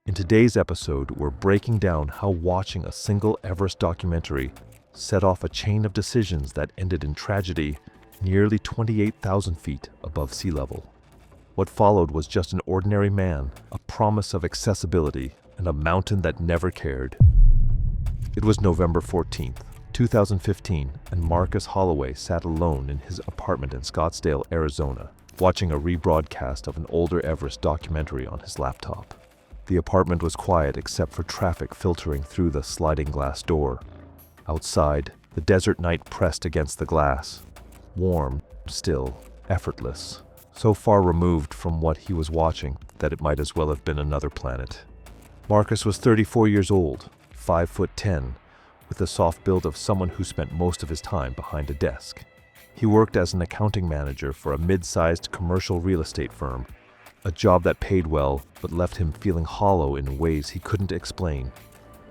In today's episode, we're breaking down how watching a single Everest documentary set off a chain of decisions that ended in tragedy nearly 28,000 feet above sea level. What followed was just an ordinary man, a promise of accessibility, and a mountain that never cared. It was November 14th, 2015, and Marcus Holloway sat alone in his apartment in Scottsdale, Arizona, watching a rebroadcast of an older Everest documentary on his laptop. The apartment was quiet except for traffic filtering through the sliding glass door. Outside, the desert night pressed against the glass. Warm, still, effortless. So far removed from what he was watching that it might as well have been another planet. Marcus was 34 years old, 5'10", with the soft build of someone who spent most of his time behind a desk. He worked as an accounting manager for a mid-sized commercial real estate firm, a job that paid well but left him feeling hollow in ways he couldn't explain.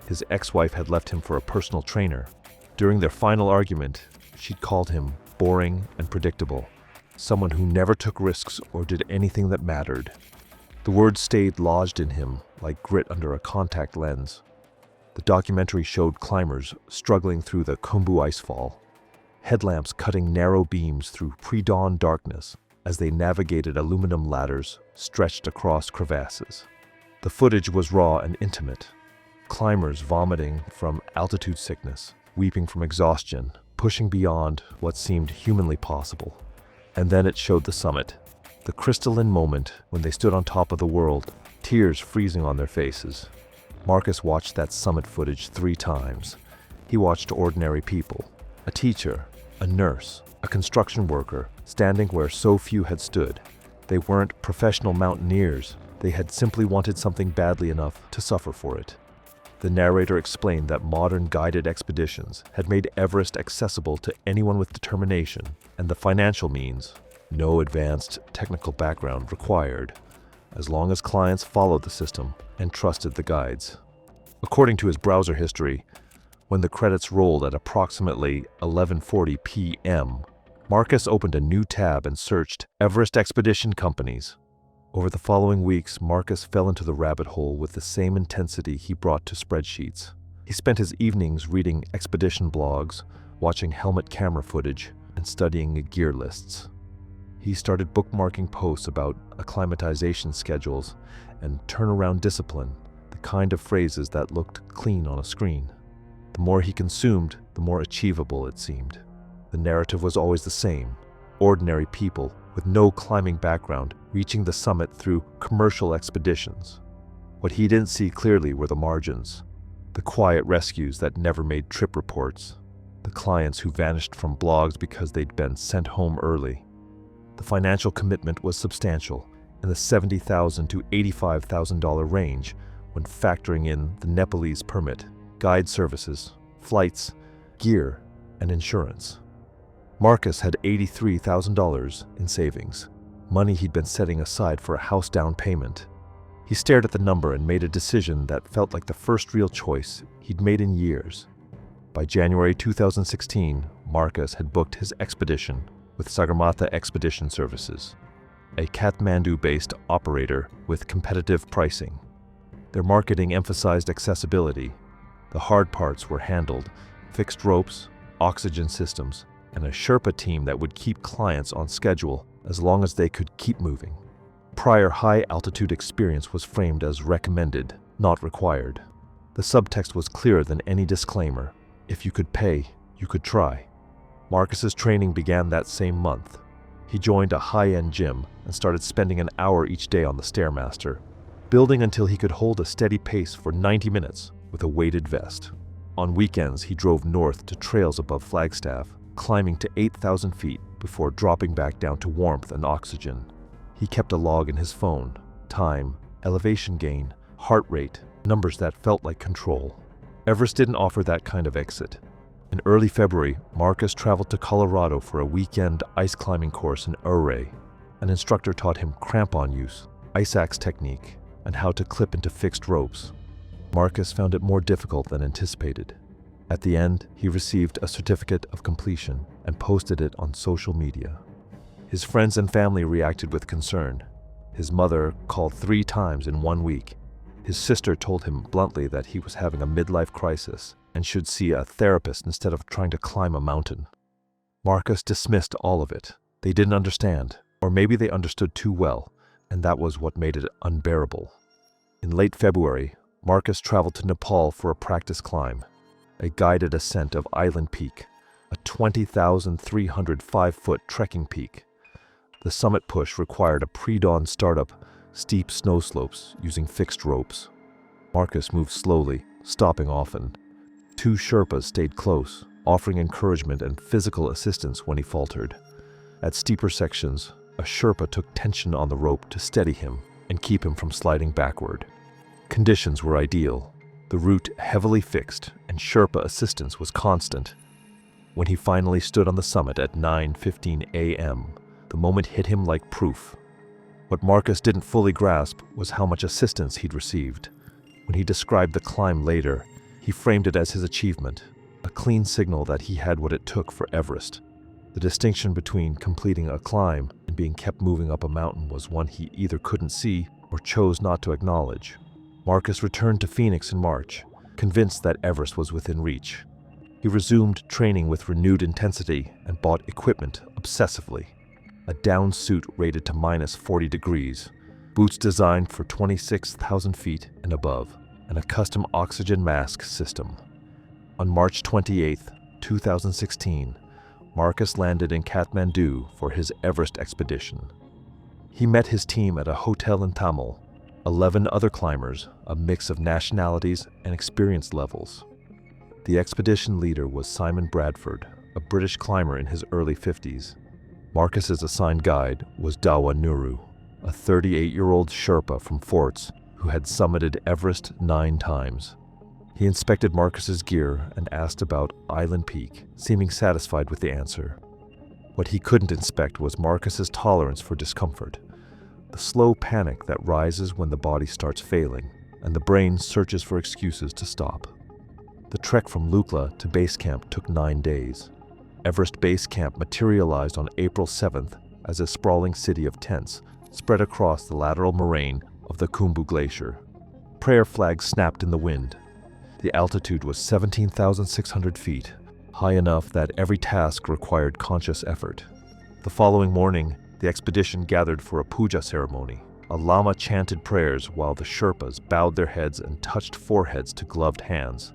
His ex-wife had left him for a personal trainer. During their final argument, she'd called him boring and predictable. Someone who never took risks or did anything that mattered. The words stayed lodged in him like grit under a contact lens. The documentary showed climbers struggling through the Khumbu icefall, headlamps cutting narrow beams through pre-dawn darkness as they navigated aluminum ladders stretched across crevasses. The footage was raw and intimate. Climbers vomiting from altitude sickness, weeping from exhaustion, pushing beyond what seemed humanly possible. And then it showed the summit, the crystalline moment when they stood on top of the world, tears freezing on their faces. Marcus watched that summit footage 3 times. He watched ordinary people, a teacher, a nurse, a construction worker, standing where so few had stood. They weren't professional mountaineers. They had simply wanted something badly enough to suffer for it. The narrator explained that modern guided expeditions had made Everest accessible to anyone with determination and the financial means, no advanced technical background required, as long as clients followed the system and trusted the guides. According to his browser history, when the credits rolled at approximately 11:40 p.m., Marcus opened a new tab and searched Everest Expedition Companies. Over the following weeks, Marcus fell into the rabbit hole with the same intensity he brought to spreadsheets. He spent his evenings reading expedition blogs, watching helmet camera footage, and studying gear lists. He started bookmarking posts about acclimatization schedules and turnaround discipline, the kind of phrases that looked clean on a screen. The more he consumed, the more achievable it seemed. The narrative was always the same: ordinary people with no climbing background reaching the summit through commercial expeditions. What he didn't see clearly were the margins, the quiet rescues that never made trip reports, the clients who vanished from blogs because they'd been sent home early. The financial commitment was substantial, in the $70,000 to $85,000 range when factoring in the Nepalese permit, guide services, flights, gear, and insurance. Marcus had $83,000 in savings, money he'd been setting aside for a house down payment. He stared at the number and made a decision that felt like the first real choice he'd made in years. By January 2016, Marcus had booked his expedition with Sagarmatha Expedition Services, a Kathmandu-based operator with competitive pricing. Their marketing emphasized accessibility. The hard parts were handled: fixed ropes, oxygen systems, and a Sherpa team that would keep clients on schedule as long as they could keep moving. Prior high-altitude experience was framed as recommended, not required. The subtext was clearer than any disclaimer: if you could pay, you could try. Marcus's training began that same month. He joined a high-end gym and started spending an hour each day on the Stairmaster, building until he could hold a steady pace for 90 minutes with a weighted vest. On weekends, he drove north to trails above Flagstaff, climbing to 8,000 feet before dropping back down to warmth and oxygen. He kept a log in his phone: time, elevation gain, heart rate, numbers that felt like control. Everest didn't offer that kind of exit. In early February, Marcus traveled to Colorado for a weekend ice climbing course in Ouray. An instructor taught him crampon use, ice axe technique, and how to clip into fixed ropes. Marcus found it more difficult than anticipated. At the end, he received a certificate of completion and posted it on social media. His friends and family reacted with concern. His mother called 3 times in 1 week. His sister told him bluntly that he was having a midlife crisis and should see a therapist instead of trying to climb a mountain. Marcus dismissed all of it. They didn't understand, or maybe they understood too well, and that was what made it unbearable. In late February, Marcus traveled to Nepal for a practice climb, a guided ascent of Island Peak, a 20,305-foot trekking peak. The summit push required a pre-dawn startup, steep snow slopes using fixed ropes. Marcus moved slowly, stopping often. 2 Sherpas stayed close, offering encouragement and physical assistance when he faltered. At steeper sections, a Sherpa took tension on the rope to steady him and keep him from sliding backward. Conditions were ideal, the route heavily fixed, and Sherpa assistance was constant. When he finally stood on the summit at 9:15 a.m., the moment hit him like proof. What Marcus didn't fully grasp was how much assistance he'd received. When he described the climb later, he framed it as his achievement, a clean signal that he had what it took for Everest. The distinction between completing a climb and being kept moving up a mountain was one he either couldn't see or chose not to acknowledge. Marcus returned to Phoenix in March, convinced that Everest was within reach. He resumed training with renewed intensity and bought equipment obsessively. A down suit rated to -40 degrees, boots designed for 26,000 feet and above, and a custom oxygen mask system. On March 28, 2016, Marcus landed in Kathmandu for his Everest expedition. He met his team at a hotel in Tamil, 11 other climbers, a mix of nationalities and experience levels. The expedition leader was Simon Bradford, a British climber in his early 50s. Marcus's assigned guide was Dawa Nuru, a 38-year-old Sherpa from Forts who had summited Everest 9 times. He inspected Marcus's gear and asked about Island Peak, seeming satisfied with the answer. What he couldn't inspect was Marcus's tolerance for discomfort, the slow panic that rises when the body starts failing and the brain searches for excuses to stop. The trek from Lukla to base camp took 9 days. Everest Base Camp materialized on April 7th as a sprawling city of tents spread across the lateral moraine of the Khumbu Glacier. Prayer flags snapped in the wind. The altitude was 17,600 feet, high enough that every task required conscious effort. The following morning, the expedition gathered for a puja ceremony. A lama chanted prayers while the Sherpas bowed their heads and touched foreheads to gloved hands.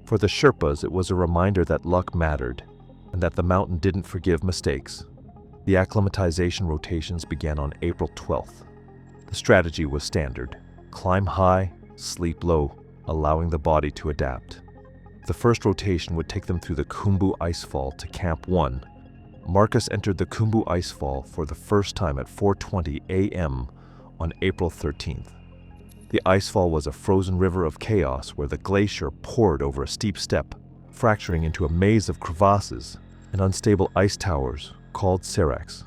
For the Sherpas, it was a reminder that luck mattered, and that the mountain didn't forgive mistakes. The acclimatization rotations began on April 12th. The strategy was standard: climb high, sleep low, allowing the body to adapt. The first rotation would take them through the Khumbu icefall to Camp 1. Marcus entered the Khumbu icefall for the first time at 4:20 a.m. on April 13th. The icefall was a frozen river of chaos where the glacier poured over a steep step, fracturing into a maze of crevasses and unstable ice towers called seracs.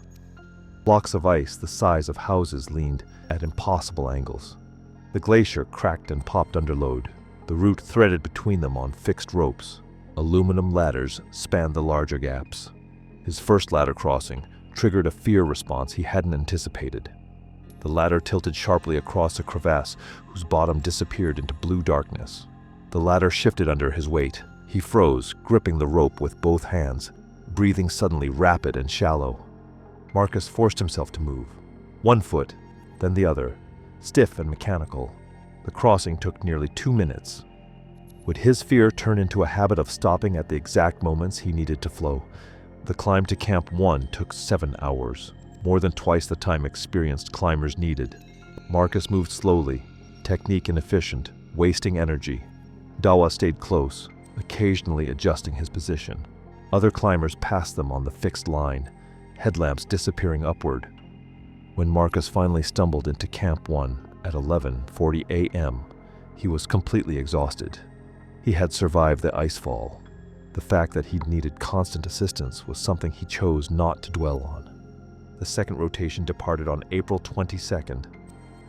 Blocks of ice the size of houses leaned at impossible angles. The glacier cracked and popped under load, the route threaded between them on fixed ropes. Aluminum ladders spanned the larger gaps. His first ladder crossing triggered a fear response he hadn't anticipated. The ladder tilted sharply across a crevasse whose bottom disappeared into blue darkness. The ladder shifted under his weight. He froze, gripping the rope with both hands, breathing suddenly rapid and shallow. Marcus forced himself to move. One foot, then the other, stiff and mechanical. The crossing took nearly 2 minutes. Would his fear turn into a habit of stopping at the exact moments he needed to flow? The climb to Camp 1 took 7 hours, more than twice the time experienced climbers needed. Marcus moved slowly, technique inefficient, wasting energy. Dawa stayed close, occasionally adjusting his position. Other climbers passed them on the fixed line, headlamps disappearing upward. When Marcus finally stumbled into Camp 1 at 11:40 a.m., he was completely exhausted. He had survived the icefall. The fact that he'd needed constant assistance was something he chose not to dwell on. The second rotation departed on April 22nd,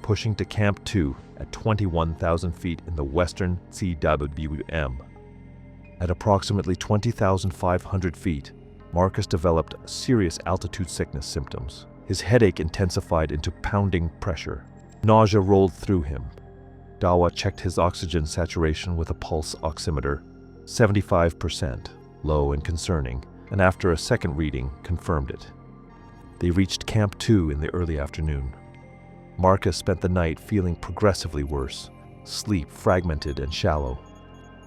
pushing to Camp 2 at 21,000 feet in the western CWM. At approximately 20,500 feet, Marcus developed serious altitude sickness symptoms. His headache intensified into pounding pressure. Nausea rolled through him. Dawa checked his oxygen saturation with a pulse oximeter. 75%, low and concerning, and after a second reading, confirmed it. They reached Camp 2 in the early afternoon. Marcus spent the night feeling progressively worse, sleep fragmented and shallow.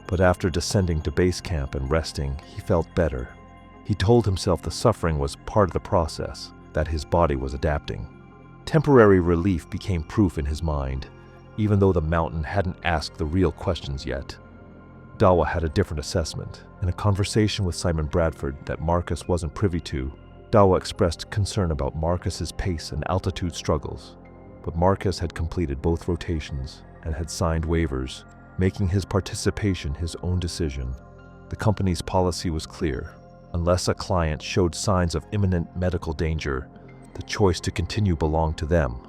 But after descending to base camp and resting, he felt better. He told himself the suffering was part of the process, that his body was adapting. Temporary relief became proof in his mind, even though the mountain hadn't asked the real questions yet. Dawa had a different assessment. In a conversation with Simon Bradford that Marcus wasn't privy to, Dawa expressed concern about Marcus's pace and altitude struggles. But Marcus had completed both rotations and had signed waivers, making his participation his own decision. The company's policy was clear. Unless a client showed signs of imminent medical danger, the choice to continue belonged to them.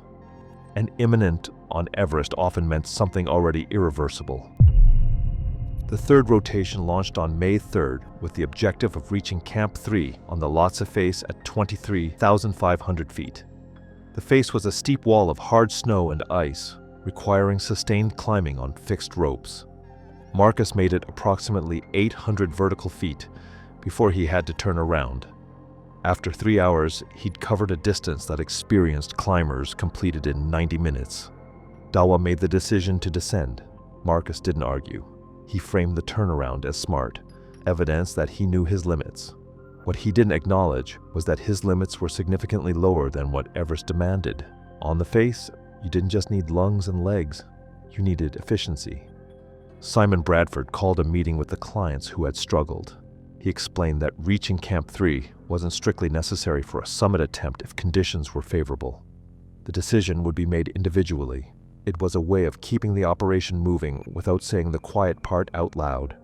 And imminent on Everest often meant something already irreversible. The third rotation launched on May 3rd with the objective of reaching Camp 3 on the Lhotse face at 23,500 feet. The face was a steep wall of hard snow and ice, requiring sustained climbing on fixed ropes. Marcus made it approximately 800 vertical feet before he had to turn around. After 3 hours, he'd covered a distance that experienced climbers completed in 90 minutes. Dawa made the decision to descend. Marcus didn't argue. He framed the turnaround as smart, evidence that he knew his limits. What he didn't acknowledge was that his limits were significantly lower than what Everest demanded. On the face, you didn't just need lungs and legs, you needed efficiency. Simon Bradford called a meeting with the clients who had struggled. He explained that reaching Camp 3 wasn't strictly necessary for a summit attempt if conditions were favorable. The decision would be made individually. It was a way of keeping the operation moving without saying the quiet part out loud.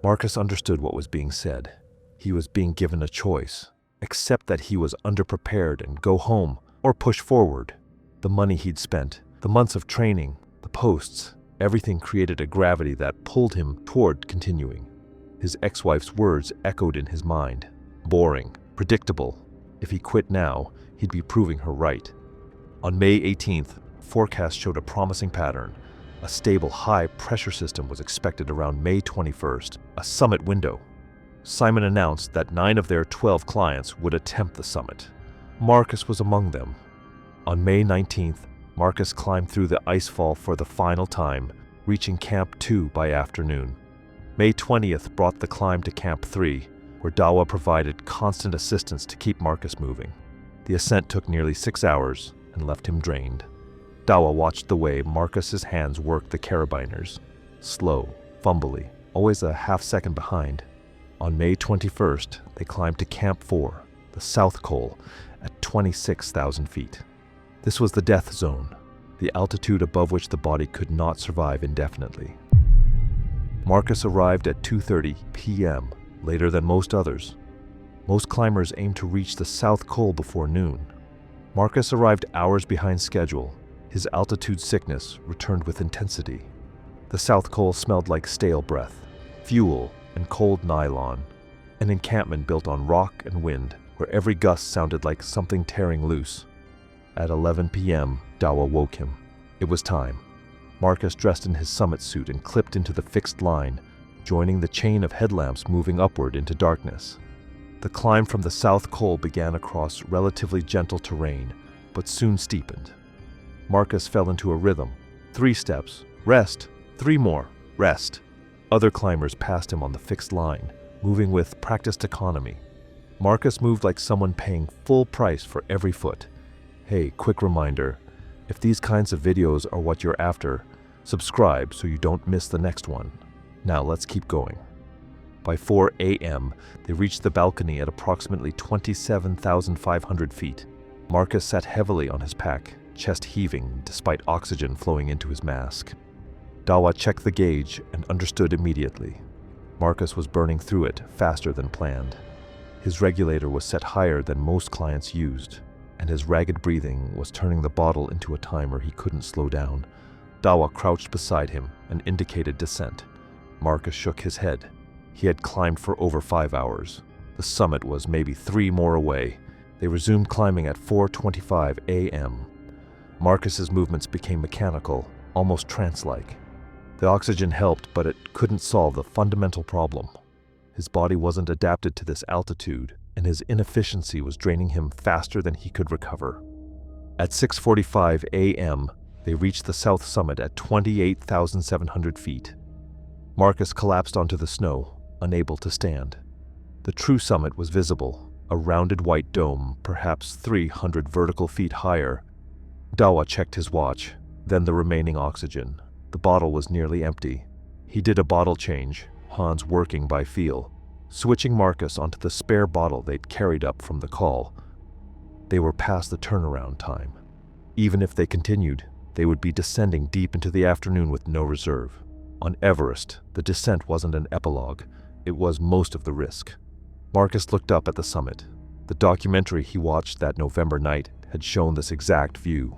Marcus understood what was being said. He was being given a choice. Accept that he was underprepared and go home, or push forward. The money he'd spent, the months of training, the posts, everything created a gravity that pulled him toward continuing. His ex-wife's words echoed in his mind. Boring, predictable. If he quit now, he'd be proving her right. On May 18th, forecasts showed a promising pattern. A stable high-pressure system was expected around May 21st, a summit window. Simon announced that 9 of their 12 clients would attempt the summit. Marcus was among them. On May 19th, Marcus climbed through the icefall for the final time, reaching Camp 2 by afternoon. May 20th brought the climb to Camp 3, where Dawa provided constant assistance to keep Marcus moving. The ascent took nearly 6 hours and left him drained. Dawa watched the way Marcus's hands worked the carabiners. Slow, fumbly, always a half second behind. On May 21st, they climbed to Camp 4, the South Col, at 26,000 feet. This was the death zone, the altitude above which the body could not survive indefinitely. Marcus arrived at 2:30 p.m., later than most others. Most climbers aim to reach the South Col before noon. Marcus arrived hours behind schedule. His altitude sickness returned with intensity. The South Col smelled like stale breath, fuel, and cold nylon, an encampment built on rock and wind, where every gust sounded like something tearing loose. At 11 p.m., Dawa woke him. It was time. Marcus dressed in his summit suit and clipped into the fixed line, joining the chain of headlamps moving upward into darkness. The climb from the South Col began across relatively gentle terrain, but soon steepened. Marcus fell into a rhythm. 3 steps, rest, 3 more, rest. Other climbers passed him on the fixed line, moving with practiced economy. Marcus moved like someone paying full price for every foot. Hey, quick reminder, if these kinds of videos are what you're after, subscribe so you don't miss the next one. Now let's keep going. By 4 a.m., they reached the balcony at approximately 27,500 feet. Marcus sat heavily on his pack, chest heaving despite oxygen flowing into his mask. Dawa checked the gauge and understood immediately. Marcus was burning through it faster than planned. His regulator was set higher than most clients used, and his ragged breathing was turning the bottle into a timer he couldn't slow down. Dawa crouched beside him and indicated descent. Marcus shook his head. He had climbed for over 5 hours. The summit was maybe 3 more away. They resumed climbing at 4:25 a.m. Marcus's movements became mechanical, almost trance-like. The oxygen helped, but it couldn't solve the fundamental problem. His body wasn't adapted to this altitude, and his inefficiency was draining him faster than he could recover. At 6:45 a.m., they reached the south summit at 28,700 feet. Marcus collapsed onto the snow, unable to stand. The true summit was visible, a rounded white dome, perhaps 300 vertical feet higher. Dawa checked his watch, then the remaining oxygen. The bottle was nearly empty. He did a bottle change, Hans working by feel, switching Marcus onto the spare bottle they'd carried up from the call. They were past the turnaround time. Even if they continued, they would be descending deep into the afternoon with no reserve. On Everest, the descent wasn't an epilogue, it was most of the risk. Marcus looked up at the summit. The documentary he watched that November night had shown this exact view.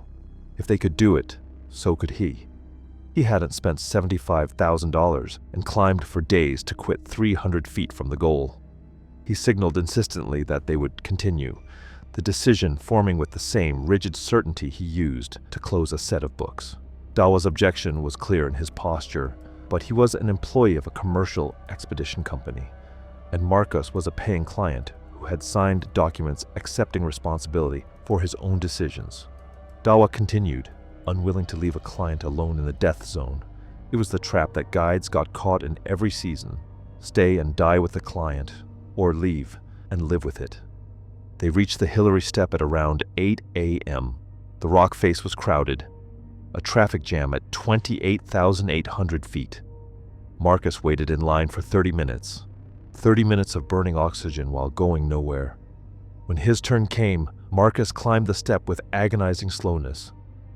If they could do it, so could he. He hadn't spent $75,000 and climbed for days to quit 300 feet from the goal. He signaled insistently that they would continue, the decision forming with the same rigid certainty he used to close a set of books. Dawa's objection was clear in his posture, but he was an employee of a commercial expedition company, and Marcus was a paying client who had signed documents accepting responsibility for his own decisions. Dawa continued, unwilling to leave a client alone in the death zone. It was the trap that guides got caught in every season. Stay and die with the client, or leave and live with it. They reached the Hillary Step at around 8 a.m. The rock face was crowded, a traffic jam at 28,800 feet. Marcus waited in line for 30 minutes. 30 minutes of burning oxygen while going nowhere. When his turn came, Marcus climbed the step with agonizing slowness,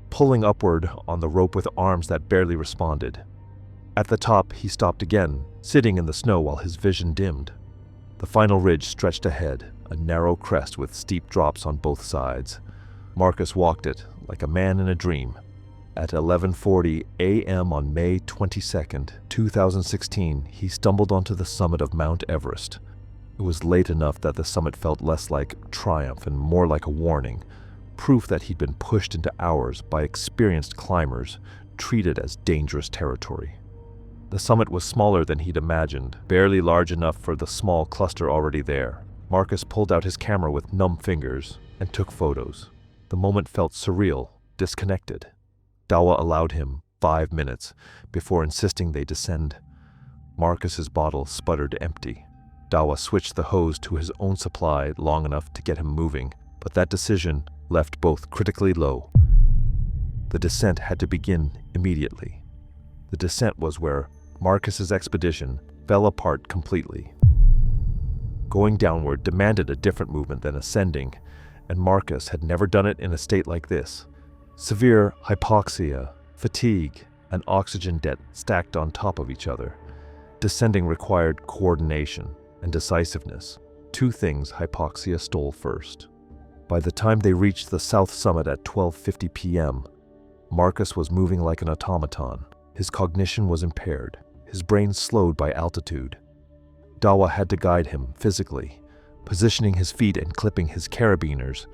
pulling upward on the rope with arms that barely responded. At the top, he stopped again, sitting in the snow while his vision dimmed. The final ridge stretched ahead, a narrow crest with steep drops on both sides. Marcus walked it like a man in a dream. At 11:40 a.m. on May 22, 2016, he stumbled onto the summit of Mount Everest. It was late enough that the summit felt less like triumph and more like a warning, proof that he'd been pushed into hours by experienced climbers, treated as dangerous territory. The summit was smaller than he'd imagined, barely large enough for the small cluster already there. Marcus pulled out his camera with numb fingers and took photos. The moment felt surreal, disconnected. Dawa allowed him 5 minutes before insisting they descend. Marcus's bottle sputtered empty. Dawa switched the hose to his own supply long enough to get him moving, but that decision left both critically low. The descent had to begin immediately. The descent was where Marcus's expedition fell apart completely. Going downward demanded a different movement than ascending, and Marcus had never done it in a state like this. Severe hypoxia, fatigue, and oxygen debt stacked on top of each other. Descending required coordination and decisiveness, two things hypoxia stole first. By the time they reached the south summit at 12:50 p.m., Marcus was moving like an automaton. His cognition was impaired, his brain slowed by altitude. Dawa had to guide him physically, positioning his feet and clipping his carabiners,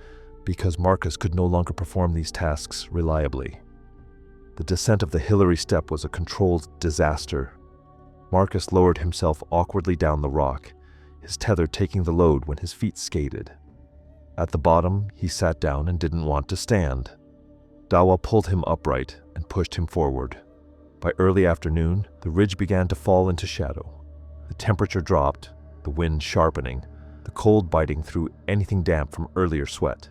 because Marcus could no longer perform these tasks reliably. The descent of the Hillary Step was a controlled disaster. Marcus lowered himself awkwardly down the rock, his tether taking the load when his feet skated. At the bottom, he sat down and didn't want to stand. Dawa pulled him upright and pushed him forward. By early afternoon, the ridge began to fall into shadow. The temperature dropped, the wind sharpening, the cold biting through anything damp from earlier sweat.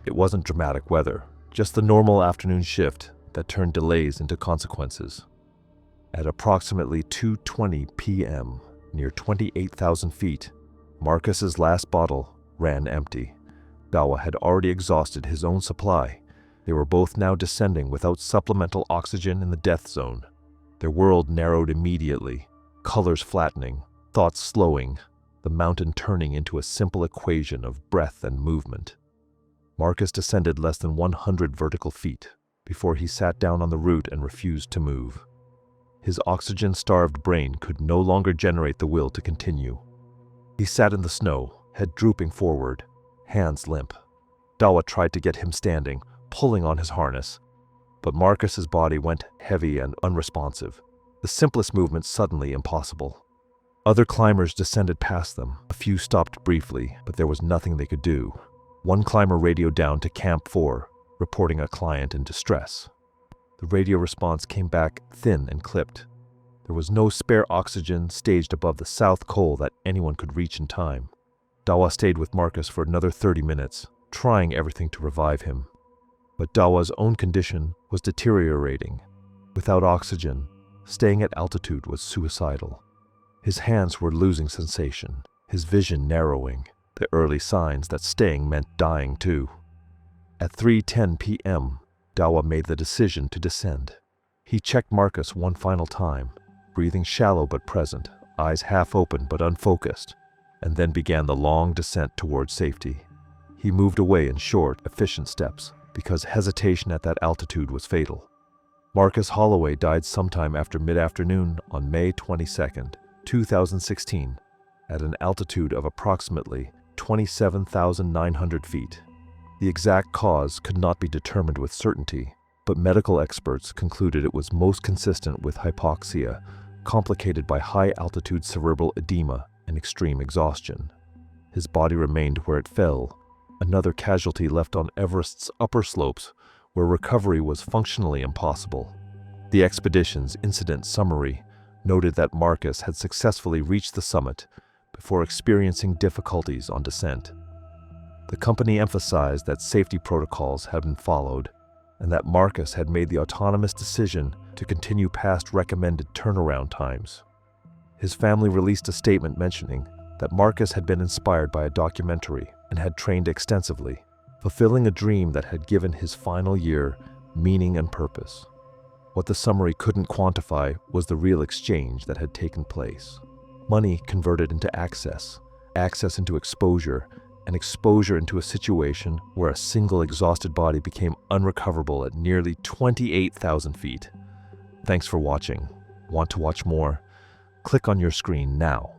It wasn't dramatic weather, just the normal afternoon shift that turned delays into consequences. At approximately 2:20 p.m., near 28,000 feet, Marcus's last bottle ran empty. Dawa had already exhausted his own supply. They were both now descending without supplemental oxygen in the death zone. Their world narrowed immediately, colors flattening, thoughts slowing, the mountain turning into a simple equation of breath and movement. Marcus descended less than 100 vertical feet before he sat down on the root and refused to move. His oxygen-starved brain could no longer generate the will to continue. He sat in the snow, head drooping forward, hands limp. Dawa tried to get him standing, pulling on his harness. but Marcus's body went heavy and unresponsive, the simplest movement suddenly impossible. Other climbers descended past them. A few stopped briefly, but there was nothing they could do. One climber radioed down to Camp 4, reporting a client in distress. The radio response came back thin and clipped. There was no spare oxygen staged above the south col that anyone could reach in time. Dawa stayed with Marcus for another 30 minutes, trying everything to revive him. But Dawa's own condition was deteriorating. Without oxygen, staying at altitude was suicidal. His hands were losing sensation, his vision narrowing, the early signs that staying meant dying too. At 3:10 p.m., Dawa made the decision to descend. He checked Marcus one final time, breathing shallow but present, eyes half open but unfocused, and then began the long descent towards safety. He moved away in short, efficient steps, because hesitation at that altitude was fatal. Marcus Holloway died sometime after mid-afternoon on May 22, 2016, at an altitude of approximately 27,900 feet. The exact cause could not be determined with certainty, but medical experts concluded it was most consistent with hypoxia, complicated by high-altitude cerebral edema and extreme exhaustion. His body remained where it fell, another casualty left on Everest's upper slopes, where recovery was functionally impossible. The expedition's incident summary noted that Marcus had successfully reached the summit before experiencing difficulties on descent. The company emphasized that safety protocols had been followed and that Marcus had made the autonomous decision to continue past recommended turnaround times. His family released a statement mentioning that Marcus had been inspired by a documentary and had trained extensively, fulfilling a dream that had given his final year meaning and purpose. What the summary couldn't quantify was the real exchange that had taken place. Money converted into access, access into exposure, and exposure into a situation where a single exhausted body became unrecoverable at nearly 28,000 feet. Thanks for watching. Want to watch more? Click on your screen now.